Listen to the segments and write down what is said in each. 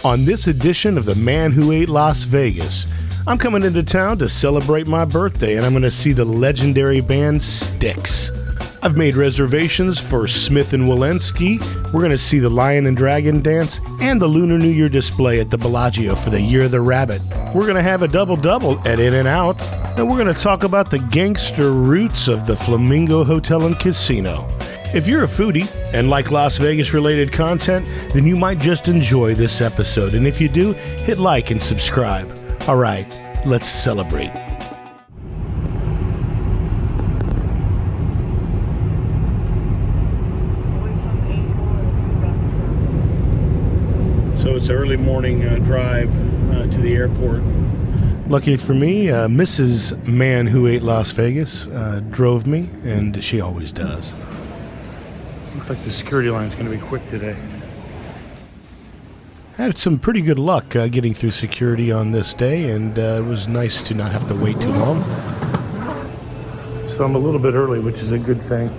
On this edition of The Man Who Ate Las Vegas, I'm coming into town to celebrate my birthday, and I'm going to see the legendary band STYX. I've made reservations for Smith and Wollensky. We're going to see the Lion and Dragon dance and the Lunar New Year display at the Bellagio for the Year of the Rabbit. We're going to have a double-double at In-N-Out, and we're going to talk about the gangster roots of the Flamingo Hotel and Casino. If you're a foodie and like Las Vegas-related content, then you might just enjoy this episode. And if you do, hit like and subscribe. All right, let's celebrate. So it's an early morning drive to the airport. Lucky for me, Mrs. Man Who Ate Las Vegas drove me, and she always does. Looks like the security line is going to be quick today. I had some pretty good luck getting through security on this day, and it was nice to not have to wait too long. So I'm a little bit early, which is a good thing.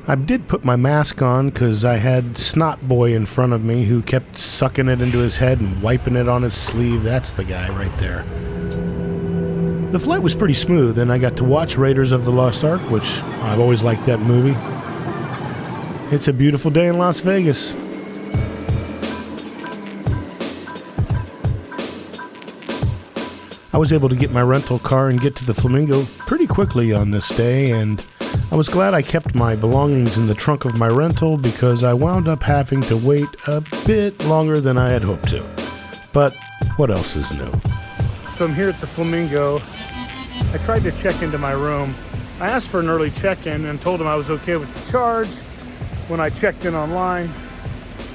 I did put my mask on because I had Snot Boy in front of me who kept sucking it into his head and wiping it on his sleeve. That's the guy right there. The flight was pretty smooth, and I got to watch Raiders of the Lost Ark, which I've always liked that movie. It's a beautiful day in Las Vegas. I was able to get my rental car and get to the Flamingo pretty quickly on this day, and I was glad I kept my belongings in the trunk of my rental because I wound up having to wait a bit longer than I had hoped to. But what else is new? So I'm here at the Flamingo. I tried to check into my room. I asked for an early check-in and told them I was okay with the charge. When I checked in online,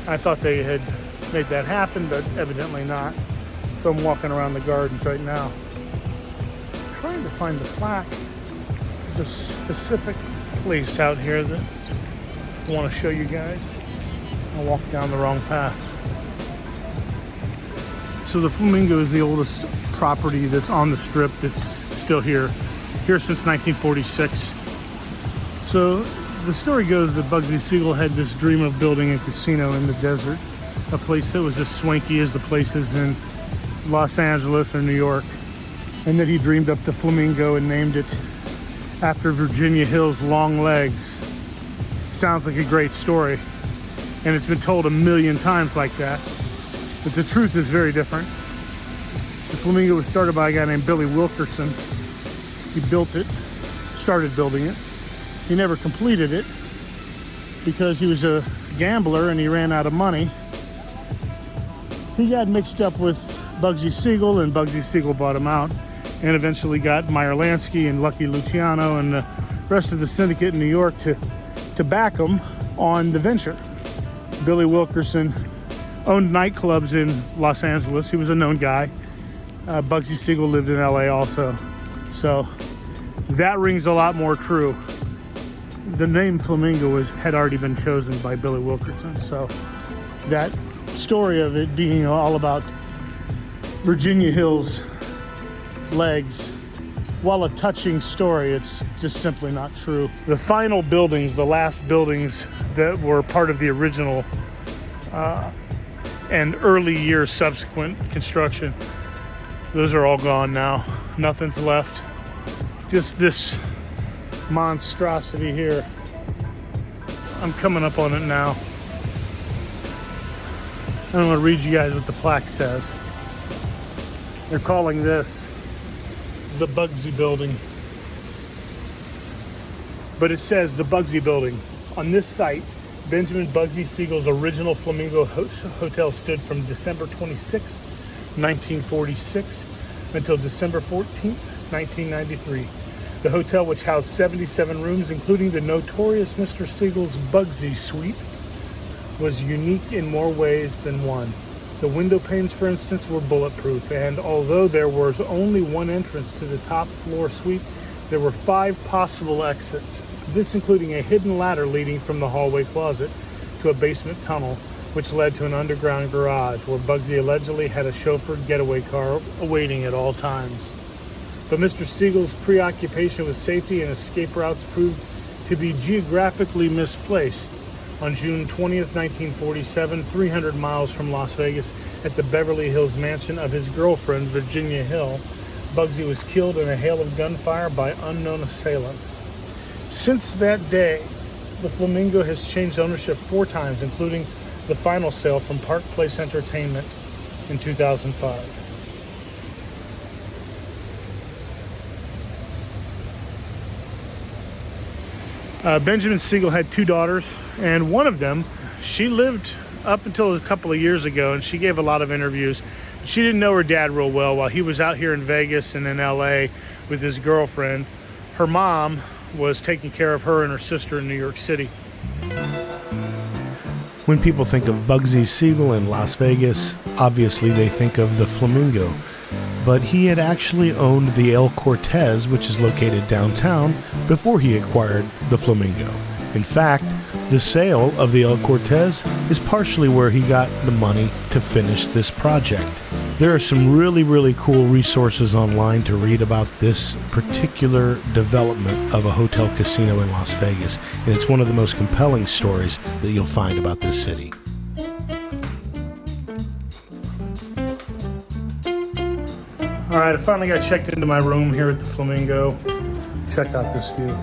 I thought they had made that happen, but evidently not. So I'm walking around the gardens right now, trying to find the plaque. There's a specific place out here that I want to show you guys. I walked down the wrong path. So the Flamingo is the oldest property that's on the Strip that's still here since 1946. So the story goes that Bugsy Siegel had this dream of building a casino in the desert, a place that was as swanky as the places in Los Angeles or New York, and that he dreamed up the Flamingo and named it after Virginia Hill's long legs. Sounds like a great story, and it's been told a million times like that, but the truth is very different. The Flamingo was started by a guy named Billy Wilkerson. He built it, started building it. He never completed it because he was a gambler and he ran out of money. He got mixed up with Bugsy Siegel, and Bugsy Siegel bought him out, and eventually got Meyer Lansky and Lucky Luciano and the rest of the syndicate in New York to back him on the venture. Billy Wilkerson owned nightclubs in Los Angeles. He was a known guy. Bugsy Siegel lived in LA also. So that rings a lot more true. The name Flamingo had already been chosen by Billy Wilkerson. So that story of it being all about Virginia Hill's legs, while a touching story, it's just simply not true. The final buildings, the last buildings that were part of the original and early year subsequent construction, those are all gone now. Nothing's left. Just this monstrosity here. I'm coming up on it now. I'm going to read you guys what the plaque says. They're calling this the Bugsy Building. But it says the Bugsy Building. On this site, Benjamin Bugsy Siegel's original Flamingo Hotel stood from December 26, 1946 until December 14, 1993. The hotel, which housed 77 rooms, including the notorious Mr. Siegel's Bugsy Suite, was unique in more ways than one. The window panes, for instance, were bulletproof, and although there was only one entrance to the top floor suite, there were 5 possible exits. This including a hidden ladder leading from the hallway closet to a basement tunnel, which led to an underground garage where Bugsy allegedly had a chauffeured getaway car awaiting at all times. But Mr. Siegel's preoccupation with safety and escape routes proved to be geographically misplaced. On June 20th, 1947, 300 miles from Las Vegas, at the Beverly Hills mansion of his girlfriend, Virginia Hill, Bugsy was killed in a hail of gunfire by unknown assailants. Since that day, the Flamingo has changed ownership 4 times, including the final sale from Park Place Entertainment in 2005. Benjamin Siegel had 2 daughters, and one of them, she lived up until a couple of years ago, and she gave a lot of interviews. She didn't know her dad real well while he was out here in Vegas and in LA with his girlfriend. Her mom was taking care of her and her sister in New York City. When people think of Bugsy Siegel in Las Vegas, obviously they think of the Flamingo. But he had actually owned the El Cortez, which is located downtown, before he acquired the Flamingo. In fact, the sale of the El Cortez is partially where he got the money to finish this project. There are some really cool resources online to read about this particular development of a hotel casino in Las Vegas, and it's one of the most compelling stories that you'll find about this city. Alright, I finally got checked into my room here at the Flamingo. Check out this view.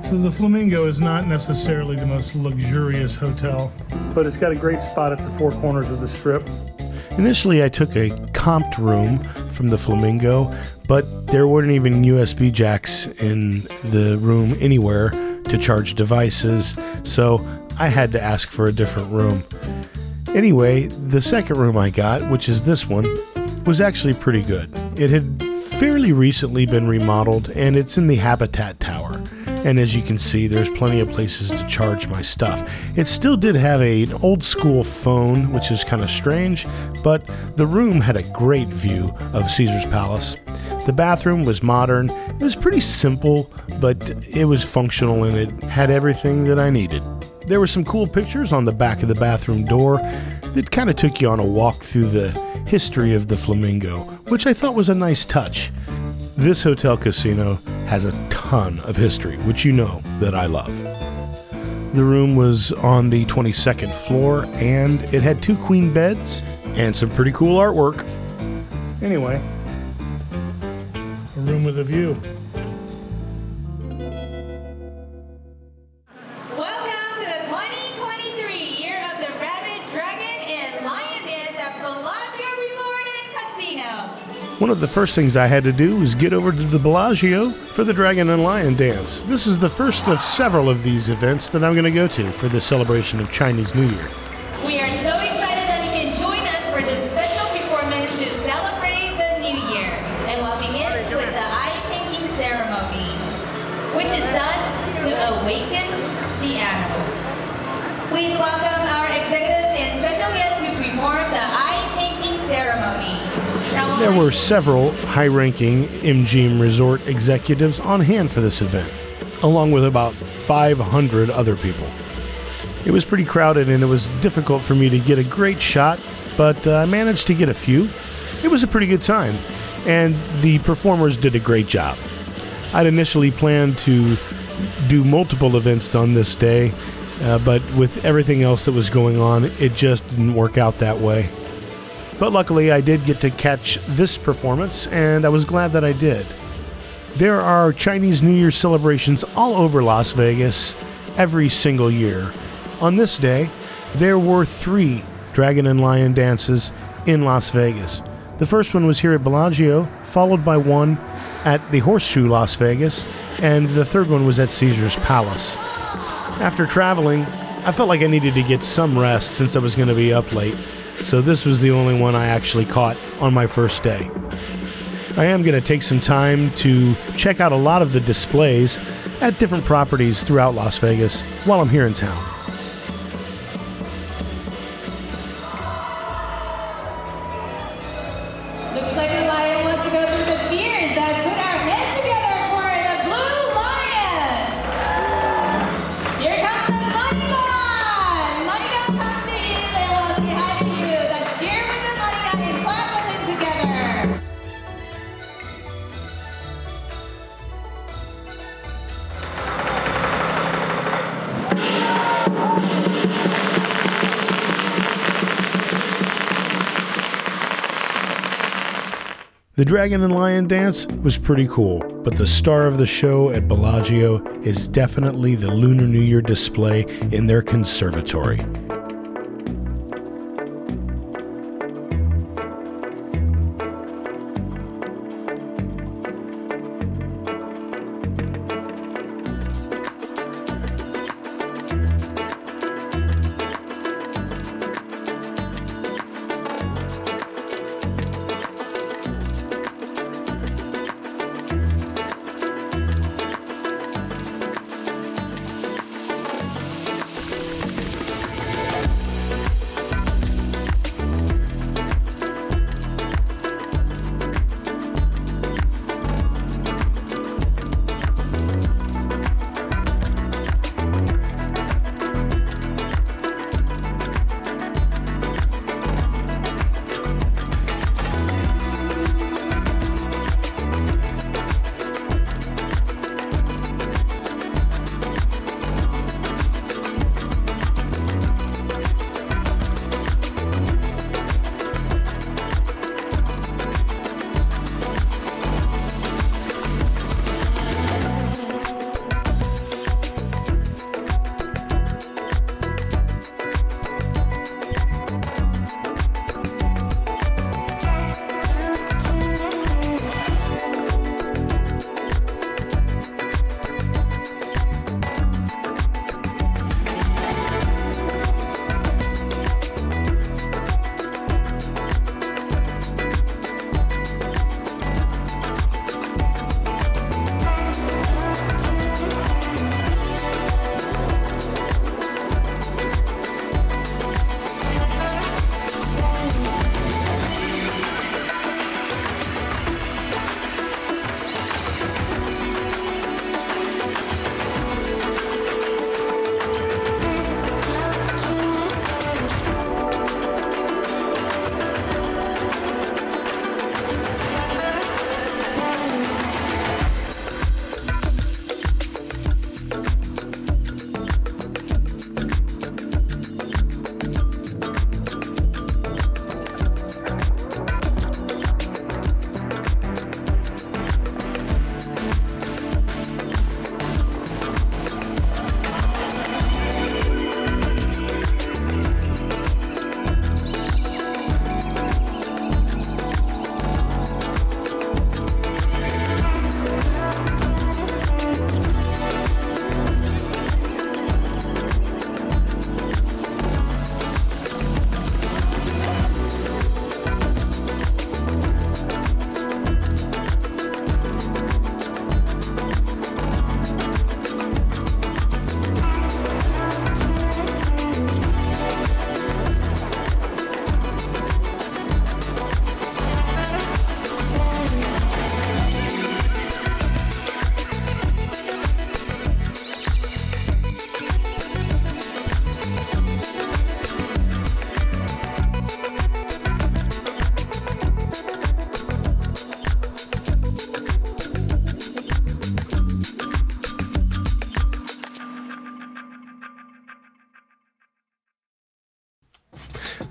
So the Flamingo is not necessarily the most luxurious hotel, but it's got a great spot at the 4 corners of the Strip. Initially, I took a comped room from the Flamingo, but there weren't even USB jacks in the room anywhere to charge devices, so I had to ask for a different room. Anyway, the second room I got, which is this one, was actually pretty good. It had fairly recently been remodeled, and it's in the Habitat Tower. And as you can see, there's plenty of places to charge my stuff. It still did have an old school phone, which is kind of strange, but the room had a great view of Caesar's Palace. The bathroom was modern. It was pretty simple, but it was functional and it had everything that I needed. There were some cool pictures on the back of the bathroom door that kind of took you on a walk through the history of the Flamingo, which I thought was a nice touch. This hotel casino has a ton of history, which you know that I love. The room was on the 22nd floor, and it had 2 queen beds and some pretty cool artwork. Anyway, a room with a view. One of the first things I had to do was get over to the Bellagio for the Dragon and Lion Dance. This is the first of several of these events that I'm going to go to for the celebration of Chinese New Year. We are so excited that you can join us for this special performance to celebrate the New Year. And we'll begin with the eye painting ceremony, which is done to awaken the animals. Please welcome our executives and special guests to perform the eye painting ceremony. There were several high-ranking MGM Resort executives on hand for this event, along with about 500 other people. It was pretty crowded and it was difficult for me to get a great shot, but I managed to get a few. It was a pretty good time, and the performers did a great job. I'd initially planned to do multiple events on this day, but with everything else that was going on, it just didn't work out that way. But luckily, I did get to catch this performance, and I was glad that I did. There are Chinese New Year celebrations all over Las Vegas every single year. On this day, there were 3 Dragon and Lion dances in Las Vegas. The first one was here at Bellagio, followed by one at the Horseshoe Las Vegas, and the third one was at Caesar's Palace. After traveling, I felt like I needed to get some rest since I was going to be up late. So this was the only one I actually caught on my first day. I am going to take some time to check out a lot of the displays at different properties throughout Las Vegas while I'm here in town. Looks like the lion wants to go through the spheres. Let's put our heads together for the blue lion. Here comes the money gun. Money gun comes to you and will say hi to you. Let's cheer with the money gun and clap with it together. The Dragon and Lion dance was pretty cool, but the star of the show at Bellagio is definitely the Lunar New Year display in their conservatory.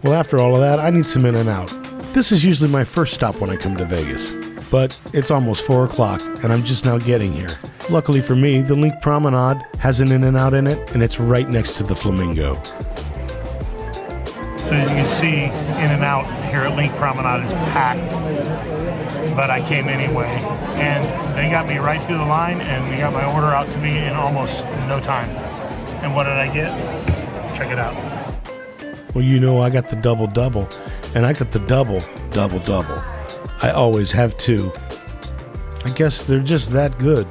Well, after all of that, I need some In-N-Out. This is usually my first stop when I come to Vegas, but it's almost 4 o'clock and I'm just now getting here. Luckily for me, the Link Promenade has an In-N-Out in it, and it's right next to the Flamingo. So as you can see, In-N-Out here at Link Promenade is packed, but I came anyway, and they got me right through the line, and they got my order out to me in almost no time. And what did I get? Check it out. Well, you know, I got the double-double, and I got the double-double-double. I always have two. I guess they're just that good.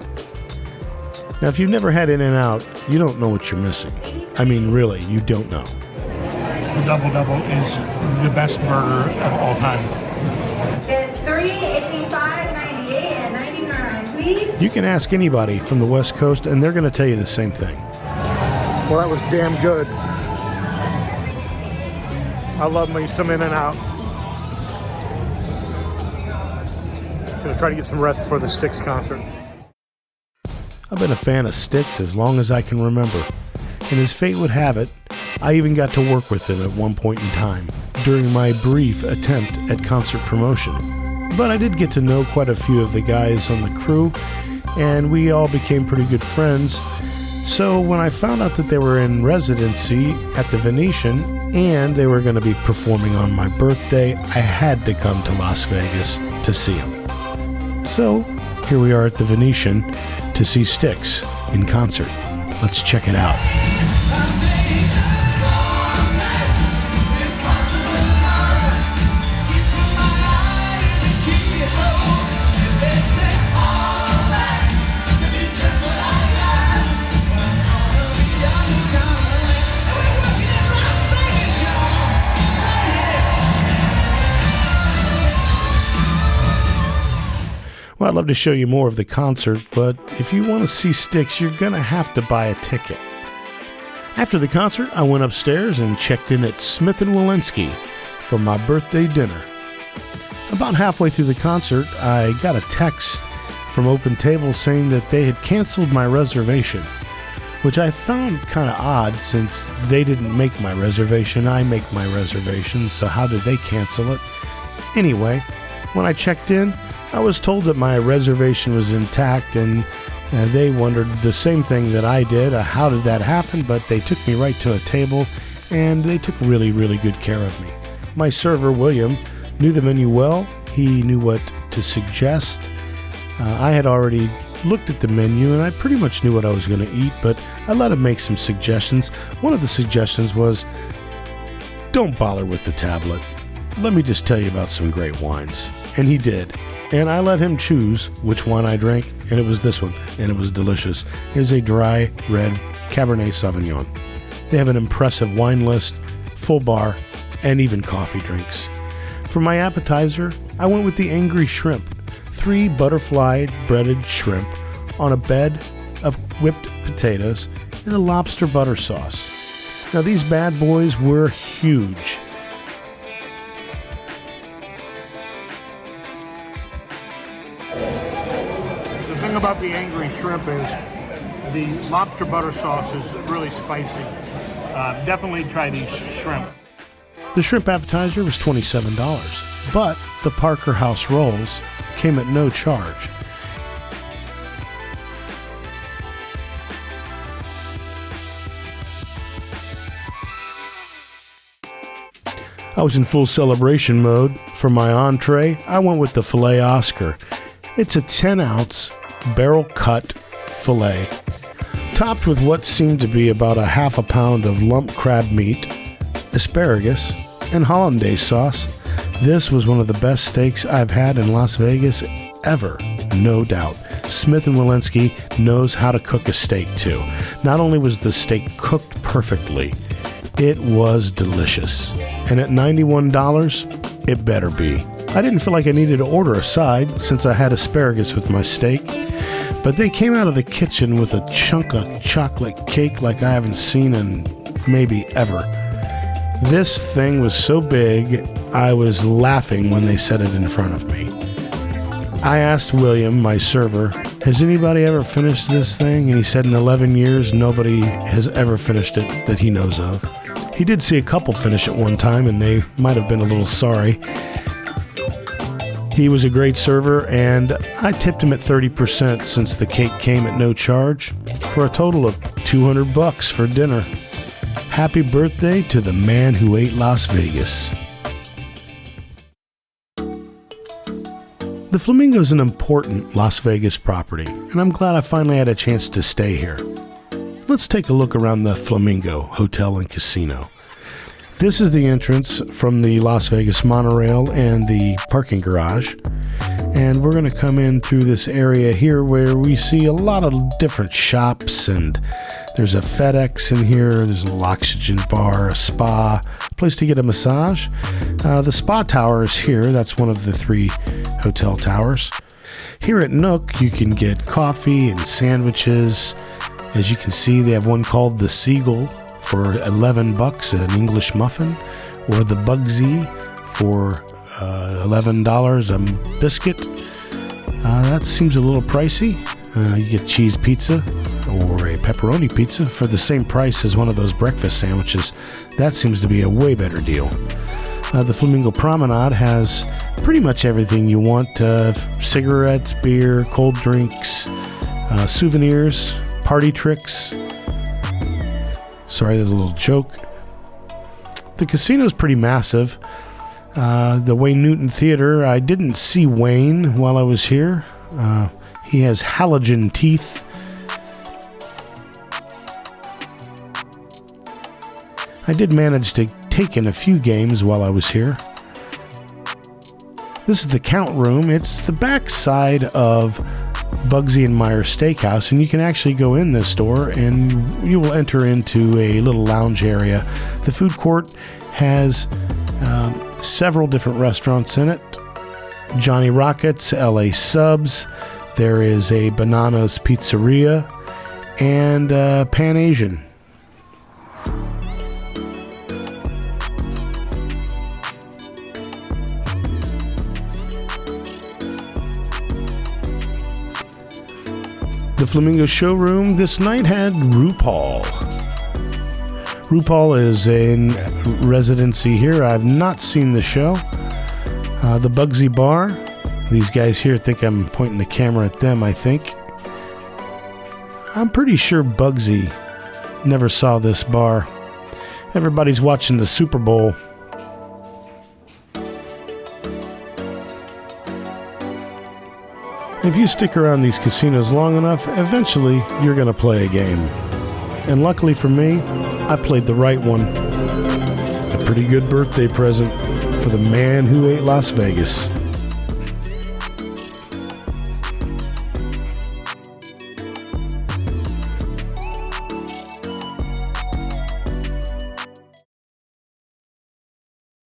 Now, if you've never had In-N-Out, you don't know what you're missing. I mean, really, you don't know. The double-double is the best burger of all time. It's $3.85, $98, and $99, please. You can ask anybody from the West Coast, and they're going to tell you the same thing. Well, that was damn good. I love me some In-N-Out. Gonna try to get some rest before the STYX concert. I've been a fan of STYX as long as I can remember, and as fate would have it, I even got to work with them at one point in time during my brief attempt at concert promotion. but I did get to know quite a few of the guys on the crew, and we all became pretty good friends. So when I found out that they were in residency at the Venetian and they were going to be performing on my birthday, I had to come to Las Vegas to see them. So here we are at the Venetian to see STYX in concert. Let's check it out. Well, I'd love to show you more of the concert, but if you want to see STYX, you're going to have to buy a ticket. After the concert, I went upstairs and checked in at Smith & Wollensky for my birthday dinner. About halfway through the concert, I got a text from Open Table saying that they had canceled my reservation, which I found kind of odd since they didn't make my reservation. I make my reservation, so how did they cancel it? Anyway, when I checked in, I was told that my reservation was intact, and they wondered the same thing that I did. How did that happen? But they took me right to a table, and they took really, really good care of me. My server, William, knew the menu well. He knew what to suggest. I had already looked at the menu, and I pretty much knew what I was going to eat, but I let him make some suggestions. One of the suggestions was, don't bother with the tablet. Let me just tell you about some great wines. And he did. And I let him choose which wine I drank, and it was this one, and it was delicious. It was a dry, red Cabernet Sauvignon. They have an impressive wine list, full bar, and even coffee drinks. For my appetizer, I went with the Angry Shrimp, 3 butterfly breaded shrimp on a bed of whipped potatoes and a lobster butter sauce. Now these bad boys were huge. The thing about the Angry Shrimp is the lobster butter sauce is really spicy. Definitely try these shrimp. The shrimp appetizer was $27, but the Parker House rolls came at no charge. I was in full celebration mode. For my entree, I went with the filet Oscar. It's a 10-ounce barrel-cut filet, topped with what seemed to be about a half a pound of lump crab meat, asparagus, and hollandaise sauce. This was one of the best steaks I've had in Las Vegas ever, no doubt. Smith & Wollensky knows how to cook a steak too. Not only was the steak cooked perfectly, it was delicious. And at $91, it better be. I didn't feel like I needed to order a side since I had asparagus with my steak, but they came out of the kitchen with a chunk of chocolate cake like I haven't seen in maybe ever. This thing was so big, I was laughing when they set it in front of me. I asked William, my server, has anybody ever finished this thing? And he said in 11 years, nobody has ever finished it that he knows of. He did see a couple finish it one time, and they might have been a little sorry. He was a great server, and I tipped him at 30% since the cake came at no charge, for a total of $200 for dinner. Happy birthday to the man who ate Las Vegas. The Flamingo is an important Las Vegas property, and I'm glad I finally had a chance to stay here. Let's take a look around the Flamingo Hotel and Casino. This is the entrance from the Las Vegas monorail and the parking garage. And we're going to come in through this area here where we see a lot of different shops, and there's a FedEx in here, there's a little oxygen bar, a spa, a place to get a massage. The spa tower is here. That's one of the 3 hotel towers. Here at Nook, you can get coffee and sandwiches. As you can see, they have one called the Seagull for $11, an English muffin, or the Bugsy for $11 a biscuit. That seems a little pricey. You get cheese pizza or a pepperoni pizza for the same price as one of those breakfast sandwiches. That seems to be a way better deal. The Flamingo Promenade has pretty much everything you want. Cigarettes, beer, cold drinks, souvenirs, party tricks. Sorry, there's a little joke. The casino's pretty massive. The Wayne Newton Theater, I didn't see Wayne while I was here. He has halogen teeth. I did manage to take in a few games while I was here. This is the count room. It's the back side of Bugsy and Meyer Steakhouse, and you can actually go in this door and you will enter into a little lounge area. The food court has several different restaurants in it. Johnny Rockets, LA Subs, there is a Bananas Pizzeria, and Pan Asian. The Flamingo showroom this night had RuPaul. RuPaul is in residency here. I've not seen the show. The Bugsy Bar. These guys here think I'm pointing the camera at them, I think. I'm pretty sure Bugsy never saw this bar. Everybody's watching the Super Bowl. If you stick around these casinos long enough, eventually you're going to play a game. And luckily for me, I played the right one. A pretty good birthday present for the man who ate Las Vegas.